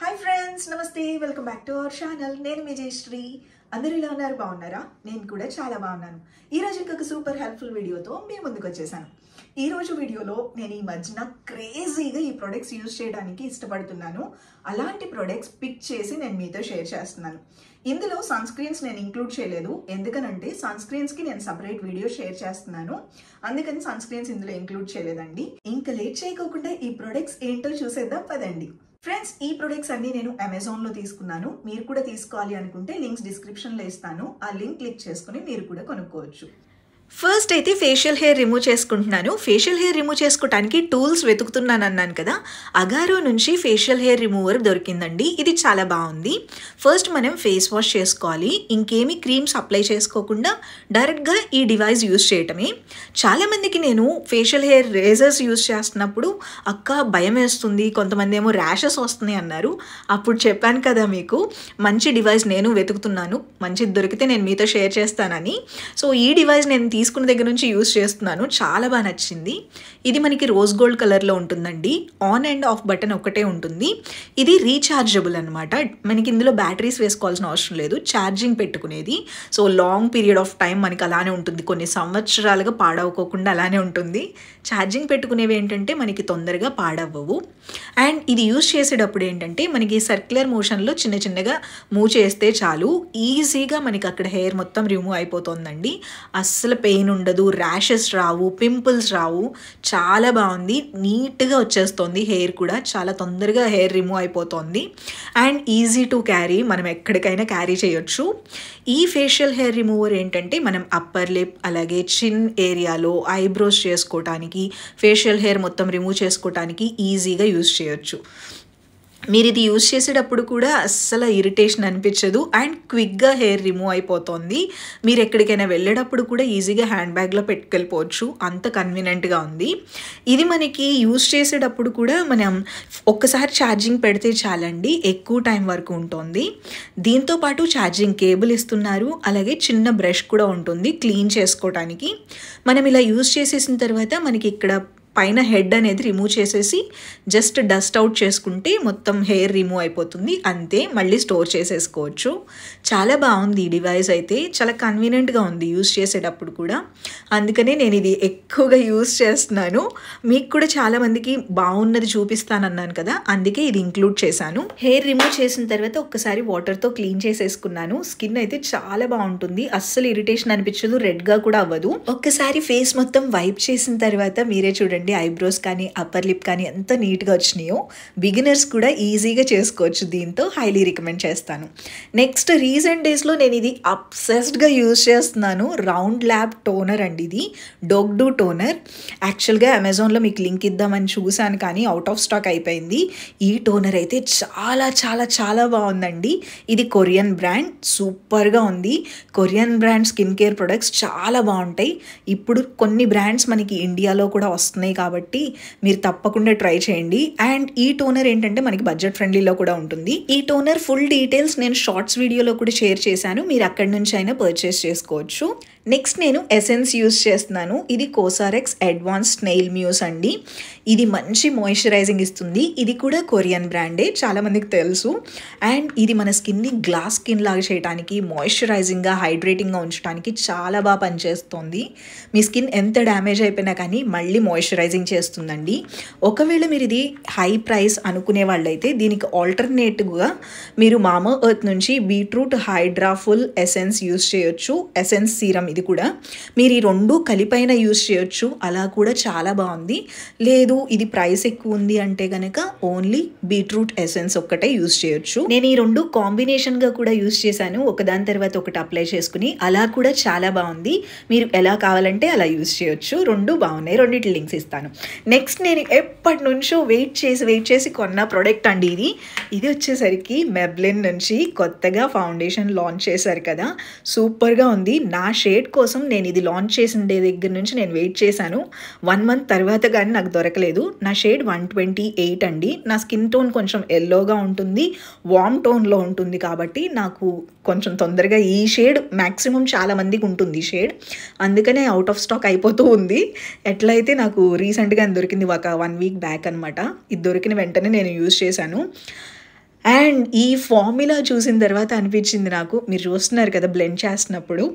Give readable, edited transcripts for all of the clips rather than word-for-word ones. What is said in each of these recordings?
Hi friends, నమస్తే. Welcome back to our channel. నేను మీ జయశ్రీ. అందరూ ఇలా ఉన్నారు, బాగున్నారా? నేను కూడా చాలా బాగున్నాను. ఈరోజు ఇంకొక సూపర్ హెల్ప్ఫుల్ వీడియోతో మీ ముందుకు వచ్చేసాను. ఈరోజు వీడియోలో నేను ఈ మధ్యన క్రేజీగా ఈ ప్రొడక్ట్స్ యూజ్ చేయడానికి ఇష్టపడుతున్నాను. అలాంటి ప్రొడక్ట్స్ పిక్ చేసి నేను మీతో షేర్ చేస్తున్నాను. ఇందులో సన్ స్క్రీన్స్ నేను ఇంక్లూడ్ చేయలేదు, ఎందుకనంటే సన్ స్క్రీన్స్ కి నేను సపరేట్ వీడియో షేర్ చేస్తున్నాను. అందుకని సన్ స్క్రీన్స్ ఇందులో ఇంక్లూడ్ చేయలేదండి. ఇంకా లేట్ చేయకోకుండా ఈ ప్రొడక్ట్స్ ఏంటో చూసేద్దాం పదండి. ఫ్రెండ్స్, ఈ ప్రొడక్ట్స్ అన్ని నేను అమెజాన్ లో తీసుకున్నాను. మీరు కూడా తీసుకోవాలి అనుకుంటే లింక్స్ డిస్క్రిప్షన్ లో ఇస్తాను. ఆ లింక్ క్లిక్ చేసుకుని మీరు కూడా కొనుక్కోవచ్చు. ఫస్ట్ అయితే ఫేషియల్ హెయిర్ రిమూవ్ చేసుకుంటున్నాను. ఫేషియల్ హెయిర్ రిమూవ్ చేసుకోవడానికి టూల్స్ వెతుకుతున్నాను అన్నాను కదా, అగారో నుంచి ఫేషియల్ హెయిర్ రిమూవర్ దొరికిందండి. ఇది చాలా బాగుంది. ఫస్ట్ మనం ఫేస్ వాష్ చేసుకోవాలి. ఇంకేమీ క్రీమ్స్ అప్లై చేసుకోకుండా డైరెక్ట్గా ఈ డివైస్ యూజ్ చేయటమే. చాలామందికి నేను ఫేషియల్ హెయిర్ రేజర్స్ యూజ్ చేస్తున్నప్పుడు అక్క భయం వేస్తుంది, కొంతమంది ఏమో ర్యాషెస్ వస్తున్నాయి అన్నారు. అప్పుడు చెప్పాను కదా మీకు, మంచి డివైస్ నేను వెతుకుతున్నాను, మంచిది దొరికితే నేను మీతో షేర్ చేస్తానని. సో ఈ డివైస్ నేను తీసుకున్న దగ్గర నుంచి యూజ్ చేస్తున్నాను, చాలా బాగా నచ్చింది. ఇది మనకి రోజ్ గోల్డ్ కలర్లో ఉంటుందండి. ఆన్ అండ్ ఆఫ్ బటన్ ఒకటే ఉంటుంది. ఇది రీఛార్జబుల్ అనమాట. మనకి ఇందులో బ్యాటరీస్ వేసుకోవాల్సిన అవసరం లేదు, ఛార్జింగ్ పెట్టుకునేది. So long period of time మనకి అలానే ఉంటుంది, కొన్ని సంవత్సరాలుగా పాడవకోకుండా అలానే ఉంటుంది. ఛార్జింగ్ పెట్టుకునేవి ఏంటంటే మనకి తొందరగా పాడవ్వవు. అండ్ ఇది యూజ్ చేసేటప్పుడు ఏంటంటే మనకి సర్క్యులర్ మోషన్లో చిన్న చిన్నగా మూవ్ చేస్తే చాలు, ఈజీగా మనకి అక్కడ హెయిర్ మొత్తం రిమూవ్ అయిపోతుందండి. అస్సలు పెయిన్ ఉండదు, ర్యాషెస్ రావు, పింపుల్స్ రావు. చాలా బాగుంది, నీట్గా వచ్చేస్తుంది. హెయిర్ కూడా చాలా తొందరగా హెయిర్ రిమూవ్ అయిపోతుంది. అండ్ ఈజీ టు క్యారీ, మనం ఎక్కడికైనా క్యారీ చేయొచ్చు. ఈ ఫేషియల్ హెయిర్ రిమూవర్ ఏంటంటే మనం అప్పర్ లిప్ అలాగే చిన్ ఏరియాలో ఐబ్రోస్ చేసుకోవటానికి, ఫేషియల్ హెయిర్ మొత్తం రిమూవ్ చేసుకోవటానికి ఈజీగా యూజ్ చేయొచ్చు. మీరు ఇది యూజ్ చేసేటప్పుడు కూడా అస్సలు ఇరిటేషన్ అనిపించదు అండ్ క్విక్గా హెయిర్ రిమూవ్ అయిపోతుంది. మీరు ఎక్కడికైనా వెళ్ళేటప్పుడు కూడా ఈజీగా హ్యాండ్ బ్యాగ్లో పెట్టుకెళ్ళిపోవచ్చు, అంత కన్వీనియంట్గా ఉంది. ఇది మనకి యూజ్ చేసేటప్పుడు కూడా మనం ఒక్కసారి ఛార్జింగ్ పెడితే చాలండి, ఎక్కువ టైం వరకు ఉంటుంది. దీంతోపాటు ఛార్జింగ్ కేబుల్ ఇస్తున్నారు, అలాగే చిన్న బ్రష్ కూడా ఉంటుంది క్లీన్ చేసుకోవడానికి. మనం ఇలా యూజ్ చేసేసిన తర్వాత మనకి ఇక్కడ పైన హెడ్ అనేది రిమూవ్ చేసేసి జస్ట్ డస్ట్ అవుట్ చేసుకుంటే మొత్తం హెయిర్ రిమూవ్ అయిపోతుంది, అంతే. మళ్ళీ స్టోర్ చేసేసుకోవచ్చు. చాలా బాగుంది ఈ డివైస్ అయితే, చాలా కన్వీనియంట్గా ఉంది యూజ్ చేసేటప్పుడు కూడా. అందుకనే నేను ఇది ఎక్కువగా యూజ్ చేస్తున్నాను. మీకు కూడా చాలామందికి బాగున్నది చూపిస్తానన్నాను కదా, అందుకే ఇది ఇంక్లూడ్ చేశాను. హెయిర్ రిమూవ్ చేసిన తర్వాత ఒక్కసారి వాటర్తో క్లీన్ చేసేసుకున్నాను. స్కిన్ అయితే చాలా బాగుంటుంది, అస్సలు ఇరిటేషన్ అనిపించదు, రెడ్గా కూడా అవ్వదు. ఒక్కసారి ఫేస్ మొత్తం వైప్ చేసిన తర్వాత మీరే చూడండి, ఐబ్రోస్ కానీ అప్పర్ లిప్ కానీ ఎంత నీట్గా వచ్చినాయో. బిగినర్స్ కూడా ఈజీగా చేసుకోవచ్చు, దీంతో హైలీ రికమెండ్ చేస్తాను. నెక్స్ట్ రీసెంట్ డేస్లో నేను ఇది అబ్సెస్డ్గా యూజ్ చేస్తున్నాను. రౌండ్ ల్యాబ్ టోనర్ అండి, ఇది డోగ్డూ టోనర్. యాక్చువల్గా అమెజాన్లో మీకు లింక్ ఇద్దామని చూశాను కానీ అవుట్ ఆఫ్ స్టాక్ అయిపోయింది. ఈ టోనర్ అయితే చాలా చాలా చాలా బాగుందండి. ఇది కొరియన్ బ్రాండ్, సూపర్గా ఉంది. Korean brand skin care products చాలా బాగుంటాయి. ఇప్పుడు కొన్ని బ్రాండ్స్ మనకి ఇండియాలో కూడా వస్తున్నాయి కాబట్టి మీరు తప్పకుండా ట్రై చేయండి. అండ్ ఈ టోనర్ ఏంటంటే మనకి బడ్జెట్ ఫ్రెండ్లీలో కూడా ఉంటుంది. ఈ టోనర్ ఫుల్ డీటెయిల్స్ నేను షార్ట్స్ వీడియోలో కూడా షేర్ చేశాను, మీరు అక్కడి నుంచి అయినా పర్చేస్ చేసుకోవచ్చు. నెక్స్ట్ నేను ఎసెన్స్ యూజ్ చేస్తున్నాను. ఇది కోసారెక్స్ అడ్వాన్స్డ్ నెయిల్ మ్యూస్ అండి. ఇది మంచి మాయిశ్చరైజింగ్ ఇస్తుంది. ఇది కూడా కొరియన్ బ్రాండే, చాలామందికి తెలుసు. అండ్ ఇది మన స్కిన్ని గ్లాస్ స్కిన్ లాగా చేయడానికి, మాయిశ్చరైజింగ్గా హైడ్రేటింగ్గా ఉంచడానికి చాలా బాగా పనిచేస్తుంది. మీ స్కిన్ ఎంత డ్యామేజ్ అయిపోయినా కానీ మళ్ళీ మాయిశ్చరైజింగ్ చేస్తుందండి. ఒకవేళ మీరు ఇది హై ప్రైస్ అనుకునే వాళ్ళైతే దీనికి ఆల్టర్నేటివ్గా మీరు మామా ఎర్త్ నుంచి beetroot hydra full essence use చేయొచ్చు. ఎసెన్స్ సీరం ఇది కూడా, మీరు ఈ రెండు కలిపైన యూజ్ చేయొచ్చు, అలా కూడా చాలా బాగుంది. లేదు ఇది ప్రైస్ ఎక్కువ ఉంది అంటే కనుక ఓన్లీ బీట్రూట్ ఎసెన్స్ ఒక్కటే యూజ్ చేయొచ్చు. నేను ఈ రెండు కాంబినేషన్గా కూడా యూజ్ చేశాను, ఒకదాని తర్వాత ఒకటి అప్లై చేసుకుని, అలా కూడా చాలా బాగుంది. మీరు ఎలా కావాలంటే అలా యూజ్ చేయొచ్చు, రెండు బాగున్నాయి. రెండింటి లింక్స్ ఇస్తాను. నెక్స్ట్ నేను ఎప్పటి నుంచో వెయిట్ చేసి కొన్న ప్రోడక్ట్ అండి ఇది. ఇది వచ్చేసరికి మెబ్లిన్ నుంచి కొత్తగా ఫౌండేషన్ లాంచ్ చేశారు కదా, సూపర్గా ఉంది. నా షేడ్ కోసం నేను ఇది లాంచ్ చేసిన దగ్గర నుంచి నేను వెయిట్ చేశాను. 1 మంత్ తర్వాత కానీ నాకు దొరకలేదు. నా షేడ్ 128 అండి. నా స్కిన్ టోన్ కొంచెం ఎల్లోగా ఉంటుంది, వార్మ్ టోన్లో ఉంటుంది కాబట్టి నాకు కొంచెం తొందరగా ఈ షేడ్ మ్యాక్సిమం చాలా మందికి ఉంటుంది ఈ షేడ్, అందుకనే అవుట్ ఆఫ్ స్టాక్ అయిపోతూ ఉంది. ఎట్లయితే నాకు రీసెంట్గా దొరికింది ఒక 1 వీక్ బ్యాక్ అనమాట. ఇది దొరికిన వెంటనే నేను యూజ్ చేశాను. అండ్ ఈ ఫార్ములా చూసిన తర్వాత అనిపించింది నాకు, మీరు చూస్తున్నారు కదా బ్లెండ్ చేస్తున్నప్పుడు,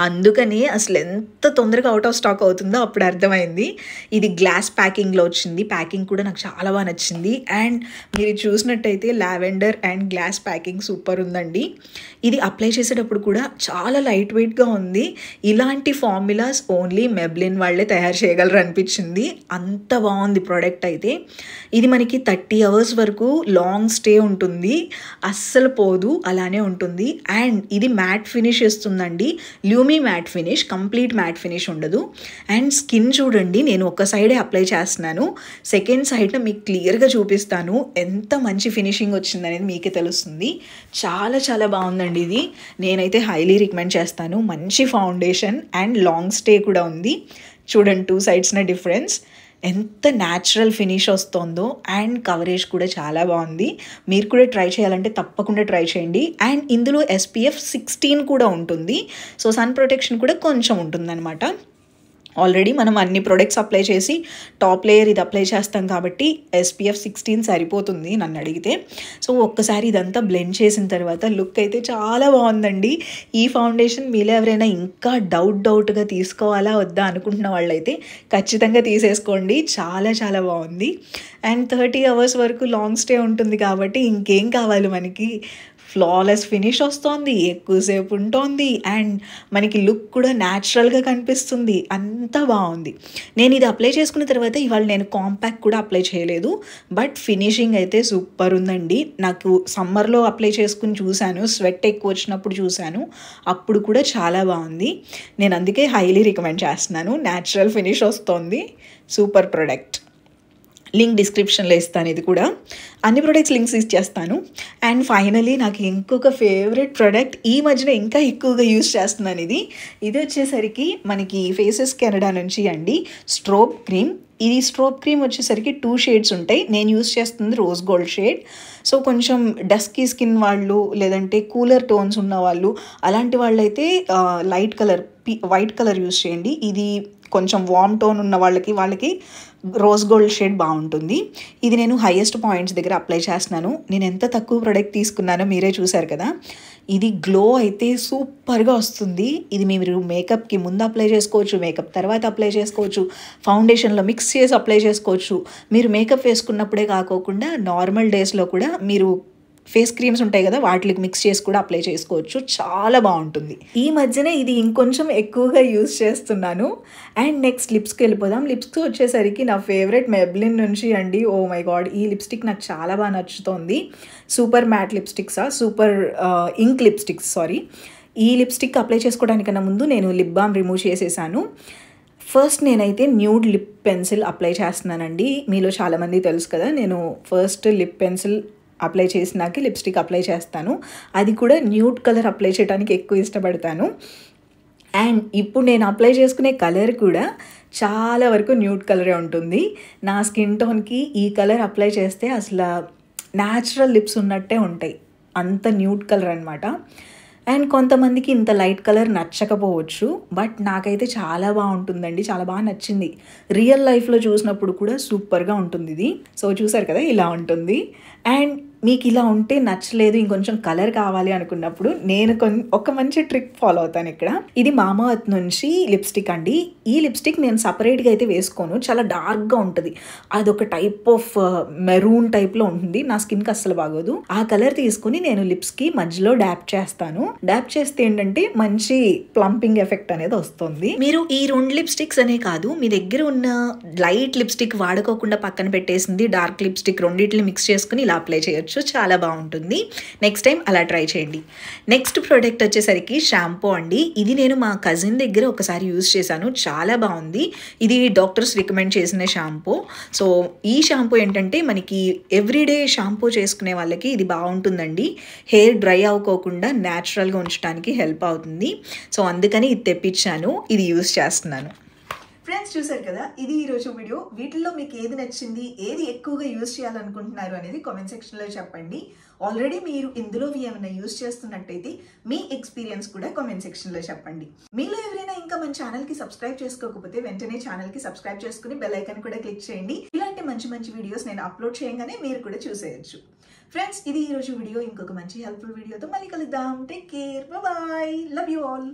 అందుకని అసలు ఎంత తొందరగా అవుట్ ఆఫ్ స్టాక్ అవుతుందో అప్పుడు అర్థమైంది. ఇది గ్లాస్ ప్యాకింగ్లో వచ్చింది. ప్యాకింగ్ కూడా నాకు చాలా బాగా నచ్చింది. అండ్ మీరు చూసినట్టయితే lavender and glass packing super ఉందండి. ఇది అప్లై చేసేటప్పుడు కూడా చాలా లైట్ వెయిట్గా ఉంది. ఇలాంటి ఫార్ములాస్ ఓన్లీ మెబ్లిన్ వాళ్ళే తయారు చేయగలరు అనిపించింది. అంత బాగుంది ప్రోడక్ట్ అయితే. ఇది మనకి 30 hours వరకు లాంగ్ స్టే ఉంటుంది, అస్సలు పోదు, అలానే ఉంటుంది. అండ్ ఇది మ్యాట్ ఫినిష్ ఇస్తుందండి, ల్యూమీ matte finish, complete matte finish ఉండదు. అండ్ స్కిన్ చూడండి, నేను ఒక సైడే అప్లై చేస్తున్నాను, సెకండ్ సైడ్న మీకు క్లియర్గా చూపిస్తాను ఎంత మంచి ఫినిషింగ్ వచ్చిందనేది మీకే తెలుస్తుంది. చాలా చాలా బాగుందండి ఇది. నేనైతే హైలీ రికమెండ్ చేస్తాను. మంచి ఫౌండేషన్ అండ్ లాంగ్ స్టే కూడా ఉంది. చూడండి 2 sides డిఫరెన్స్, ఎంత న్యాచురల్ ఫినిష్ వస్తుందో. అండ్ కవరేజ్ కూడా చాలా బాగుంది. మీరు కూడా ట్రై చేయాలంటే తప్పకుండా ట్రై చేయండి. అండ్ ఇందులో SPF 16 కూడా ఉంటుంది. సో సన్ ప్రొటెక్షన్ కూడా కొంచెం ఉంటుందన్నమాట. ఆల్రెడీ మనం అన్ని ప్రొడక్ట్స్ అప్లై చేసి టాప్ లేయర్ ఇది అప్లై చేస్తాం కాబట్టి SPF 16 సరిపోతుంది నన్ను అడిగితే. సో ఒక్కసారి ఇదంతా బ్లెండ్ చేసిన తర్వాత లుక్ అయితే చాలా బాగుందండి. ఈ ఫౌండేషన్ మీలో ఎవరైనా ఇంకా డౌట్గా తీసుకోవాలా వద్దా అనుకుంటున్న వాళ్ళైతే ఖచ్చితంగా తీసేసుకోండి. చాలా చాలా బాగుంది. అండ్ 30 hours వరకు లాంగ్ స్టే ఉంటుంది కాబట్టి ఇంకేం కావాలి మనకి. ఫ్లాలెస్ ఫినిష్ వస్తుంది, ఎక్కువసేపు ఉంటుంది, అండ్ మనకి లుక్ కూడా న్యాచురల్గా కనిపిస్తుంది. అంతా బాగుంది. నేను ఇది అప్లై చేసుకున్న తర్వాత ఇవాళ నేను కాంపాక్ట్ కూడా అప్లై చేయలేదు, బట్ ఫినిషింగ్ అయితే సూపర్ ఉందండి. నాకు సమ్మర్లో అప్లై చేసుకుని చూశాను, స్వెట్ ఎక్కువ వచ్చినప్పుడు చూశాను, అప్పుడు కూడా చాలా బాగుంది. నేను అందుకే హైలీ రికమెండ్ చేస్తున్నాను. న్యాచురల్ ఫినిష్ వస్తుంది, సూపర్ ప్రోడక్ట్. లింక్ డిస్క్రిప్షన్లో ఇస్తాను. ఇది కూడా అన్ని ప్రొడక్ట్స్ లింక్స్ ఇచ్చేస్తాను. అండ్ ఫైనలీ నాకు ఇంకొక ఫేవరెట్ ప్రోడక్ట్, ఈ మధ్యన ఇంకా ఎక్కువగా యూస్ చేస్తున్నాను. ఇది వచ్చేసరికి మనకి ఫేసెస్ కెనడా నుంచి అండి, స్ట్రోబ్ క్రీమ్. ఇది స్ట్రోబ్ క్రీమ్ వచ్చేసరికి 2 shades ఉంటాయి. నేను యూస్ చేస్తుంది రోజ్ గోల్డ్ షేడ్. సో కొంచెం డస్కీ స్కిన్ వాళ్ళు, లేదంటే కూలర్ టోన్స్ ఉన్న వాళ్ళు, అలాంటి వాళ్ళైతే light colour white colour use చేయండి. ఇది కొంచెం వార్మ్ టోన్ ఉన్న వాళ్ళకి రోజ్ గోల్డ్ షేడ్ బాగుంటుంది. ఇది నేను హైయెస్ట్ పాయింట్స్ దగ్గర అప్లై చేస్తున్నాను. నేను ఎంత తక్కువ ప్రోడక్ట్ తీసుకున్నానో మీరే చూసారు కదా. ఇది గ్లో అయితే సూపర్గా వస్తుంది. ఇది మీరు మేకప్కి ముందు అప్లై చేసుకోవచ్చు, మేకప్ తర్వాత అప్లై చేసుకోవచ్చు, ఫౌండేషన్లో మిక్స్ చేసి అప్లై చేసుకోవచ్చు. మీరు మేకప్ వేసుకున్నప్పుడే కాకోకుండా నార్మల్ డేస్లో కూడా మీరు ఫేస్ క్రీమ్స్ ఉంటాయి కదా, వాటికి మిక్స్ చేసి కూడా అప్లై చేసుకోవచ్చు. చాలా బాగుంటుంది. ఈ మధ్యన ఇది ఇంకొంచెం ఎక్కువగా యూస్ చేస్తున్నాను. అండ్ నెక్స్ట్ లిప్స్కి వెళ్ళిపోదాం. లిప్స్కి వచ్చేసరికి నా ఫేవరెట్ మెబ్లిన్ నుంచి అండి, ఓ మై గాడ్, ఈ లిప్స్టిక్ నాకు చాలా బాగా నచ్చుతోంది. సూపర్ మ్యాట్ లిప్స్టిక్సా, సూపర్ ఇంక్ లిప్స్టిక్స్, సారీ. ఈ లిప్స్టిక్ అప్లై చేసుకోవడానికన్నా ముందు నేను లిప్ బామ్ రిమూవ్ చేసేసాను. ఫస్ట్ నేనైతే న్యూడ్ లిప్ పెన్సిల్ అప్లై చేస్తున్నానండి. మీలో చాలామంది తెలుసు కదా, నేను ఫస్ట్ లిప్ పెన్సిల్ అప్లై చేసినాక లిప్స్టిక్ అప్లై చేస్తాను. అది కూడా న్యూడ్ కలర్ అప్లై చేయడానికి ఎక్కువ ఇష్టపడతాను. అండ్ ఇప్పుడు నేను అప్లై చేసుకునే కలర్ కూడా చాలా వరకు న్యూడ్ కలరే ఉంటుంది. నా స్కిన్ టోన్కి ఈ కలర్ అప్లై చేస్తే అసలు న్యాచురల్ లిప్స్ ఉన్నట్టే ఉంటాయి, అంత న్యూడ్ కలర్ అనమాట. అండ్ కొంతమందికి ఇంత లైట్ కలర్ నచ్చకపోవచ్చు, బట్ నాకైతే చాలా బాగుంటుందండి, చాలా బాగా నచ్చింది. రియల్ లైఫ్లో చూసినప్పుడు కూడా సూపర్గా ఉంటుంది ఇది. సో చూసారు కదా, ఇలా ఉంటుంది. అండ్ మీకు ఇలా ఉంటే నచ్చలేదు, ఇంకొంచెం కలర్ కావాలి అనుకున్నప్పుడు నేను ఒక మంచి ట్రిక్ ఫాలో అవుతాను ఇక్కడ. ఇది మామా ఎర్త్ నుంచి లిప్స్టిక్ అండి. ఈ లిప్స్టిక్ నేను సపరేట్గా అయితే వేసుకోను, చాలా డార్క్గా ఉంటుంది. అదొక టైప్ ఆఫ్ మెరూన్ టైప్లో ఉంటుంది, నా స్కిన్కి అస్సలు బాగోదు. ఆ కలర్ తీసుకుని నేను లిప్స్కి మధ్యలో డాప్ చేస్తాను. డాప్ చేస్తే ఏంటంటే మంచి ప్లంపింగ్ ఎఫెక్ట్ అనేది వస్తుంది. మీరు ఈ 2 లిప్స్టిక్స్ అనే కాదు, మీ దగ్గర ఉన్న లైట్ లిప్స్టిక్ వాడుకోకుండా పక్కన పెట్టేసింది డార్క్ లిప్స్టిక్ రెండింటిని మిక్స్ చేసుకుని ఇలా అప్లై చేయొచ్చు, చాలా బాగుంటుంది. నెక్స్ట్ టైం అలా ట్రై చేయండి. నెక్స్ట్ ప్రోడక్ట్ వచ్చేసరికి షాంపూ అండి. ఇది నేను మా కజిన్ దగ్గర ఒకసారి యూజ్ చేశాను, చాలా బాగుంది. ఇది డాక్టర్స్ రికమెండ్ చేసిన షాంపూ. సో ఈ షాంపూ ఏంటంటే మనకి ఎవ్రీడే షాంపూ చేసుకునే వాళ్ళకి ఇది బాగుంటుందండి. హెయిర్ డ్రై అవ్వకోకుండా న్యాచురల్గా ఉంచడానికి హెల్ప్ అవుతుంది. సో అందుకని ఇది తెప్పించాను, ఇది యూజ్ చేస్తున్నాను. ఫ్రెండ్స్ చూసారు కదా, ఇది ఈరోజు వీడియో. వీటిల్లో మీకు ఏది నచ్చింది, ఏది ఎక్కువగా యూజ్ చేయాలనుకుంటున్నారు అనేది కామెంట్ సెక్షన్లో చెప్పండి. ఆల్రెడీ మీరు ఇందులో ఏమైనా యూజ్ చేస్తున్నట్టయితే మీ ఎక్స్పీరియన్స్ కూడా కామెంట్ సెక్షన్లో చెప్పండి. మీలో ఎవరైనా ఇంకా మన ఛానల్కి సబ్స్క్రైబ్ చేసుకోకపోతే వెంటనే ఛానల్కి సబ్స్క్రైబ్ చేసుకుని బెల్ ఐకాన్ కూడా క్లిక్ చేయండి. ఇలాంటి మంచి మంచి వీడియోస్ నేను అప్లోడ్ చేయగానే మీరు కూడా చూసేయచ్చు. ఫ్రెండ్స్, ఇది ఈరోజు వీడియో. ఇంకొక మంచి హెల్ప్ఫుల్ వీడియోతో మళ్ళీ కలుద్దాం. Take care, bye, love you all.